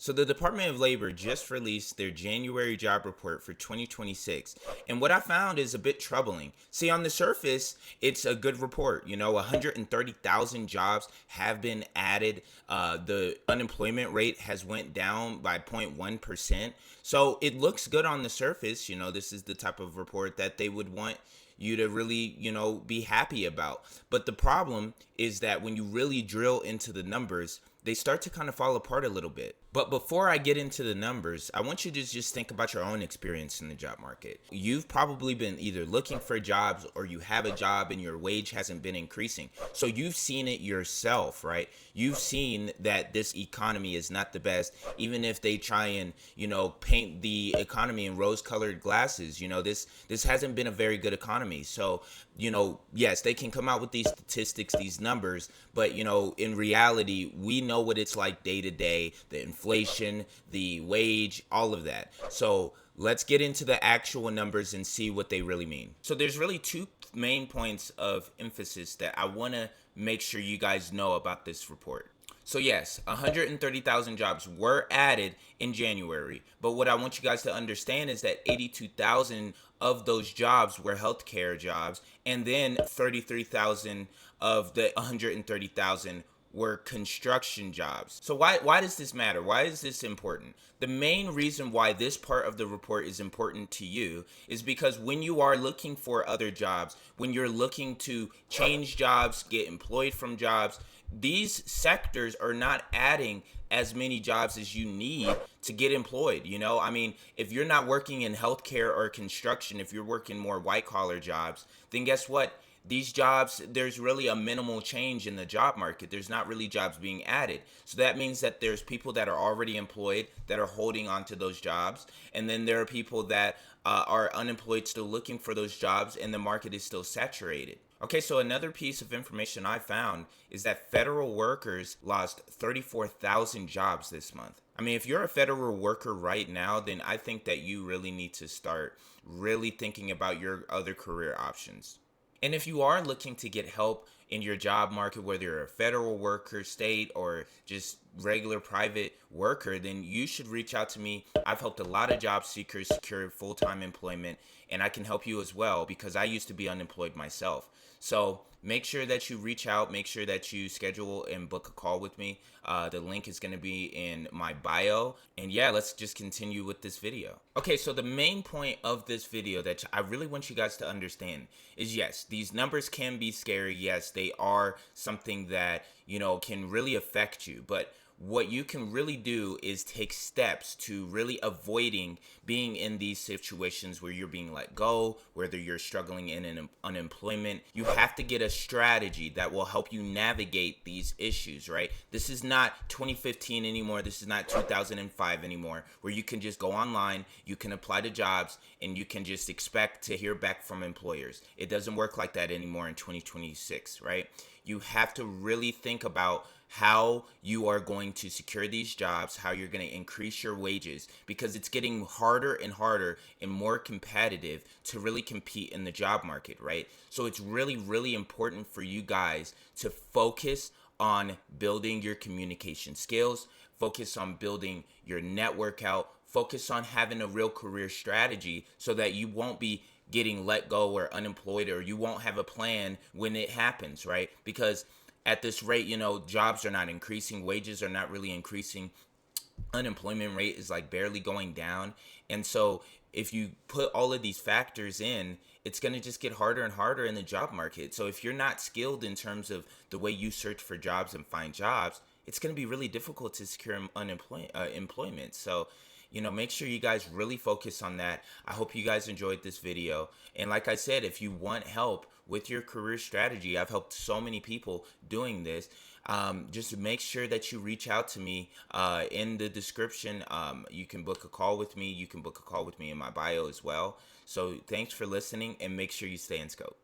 So the Department of Labor just released their January job report for 2026. And what I found is a bit troubling. See, on the surface, it's a good report. 130,000 jobs have been added. The unemployment rate has went down by 0.1%. So it looks good on the surface. This is the type of report that they would want you to really, be happy about. But the problem is that when you really drill into the numbers, they start to kind of fall apart a little bit. But before I get into the numbers, I want you to just think about your own experience in the job market. You've probably been either looking for jobs or you have a job and your wage hasn't been increasing. So you've seen it yourself, right? You've seen that this economy is not the best, even if they try and, paint the economy in rose-colored glasses. This hasn't been a very good economy. So, yes, they can come out with these statistics, these numbers, but, in reality, we know what it's like day to day, the inflation, the wage, all of that. So let's get into the actual numbers and see what they really mean. So there's really two main points of emphasis that I want to make sure you guys know about this report. So yes, 130,000 jobs were added in January, but what I want you guys to understand is that 82,000 of those jobs were healthcare jobs, and then 33,000 of the 130,000 were construction jobs. So why does this matter? Why is this important? The main reason why this part of the report is important to you is because when you are looking for other jobs, when you're looking to change jobs, get employed from jobs, these sectors are not adding as many jobs as you need to get employed. If you're not working in healthcare or construction, if you're working more white collar jobs, then guess what? These jobs, there's really a minimal change in the job market. There's not really jobs being added. So that means that there's people that are already employed that are holding on to those jobs. And then there are people that are unemployed still looking for those jobs, and the market is still saturated. Okay, so another piece of information I found is that federal workers lost 34,000 jobs this month. If you're a federal worker right now, then I think that you really need to start really thinking about your other career options. And if you are looking to get help in your job market, whether you're a federal worker, state, or just regular private worker, then you should reach out to me. I've helped a lot of job seekers secure full-time employment, and I can help you as well because I used to be unemployed myself. So make sure that you reach out, make sure that you schedule and book a call with me. The link is going to be in my bio. And yeah, let's just continue with this video. Okay, so the main point of this video that I really want you guys to understand is yes, these numbers can be scary. Yes, they are something that, can really affect you. But what you can really do is take steps to really avoiding being in these situations where you're being let go, whether you're struggling in an unemployment. You have to get a strategy that will help you navigate these issues, right? This is not 2015 anymore. This is not 2005 anymore, where you can just go online, you can apply to jobs, and you can just expect to hear back from employers. It doesn't work like that anymore in 2026, right? You have to really think about how you are going to secure these jobs, how you're going to increase your wages, because it's getting harder and harder and more competitive to really compete in the job market, right? So it's really, really important for you guys to focus on building your communication skills, focus on building your network out, focus on having a real career strategy so that you won't be getting let go or unemployed, or you won't have a plan when it happens, right? Because at this rate, jobs are not increasing, wages are not really increasing, unemployment rate is like barely going down. And so if you put all of these factors in, it's going to just get harder and harder in the job market. So if you're not skilled in terms of the way you search for jobs and find jobs, it's going to be really difficult to secure employment. So make sure you guys really focus on that. I hope you guys enjoyed this video. And like I said, if you want help with your career strategy, I've helped so many people doing this. Just make sure that you reach out to me in the description. You can book a call with me. You can book a call with me in my bio as well. So thanks for listening, and make sure you stay in scope.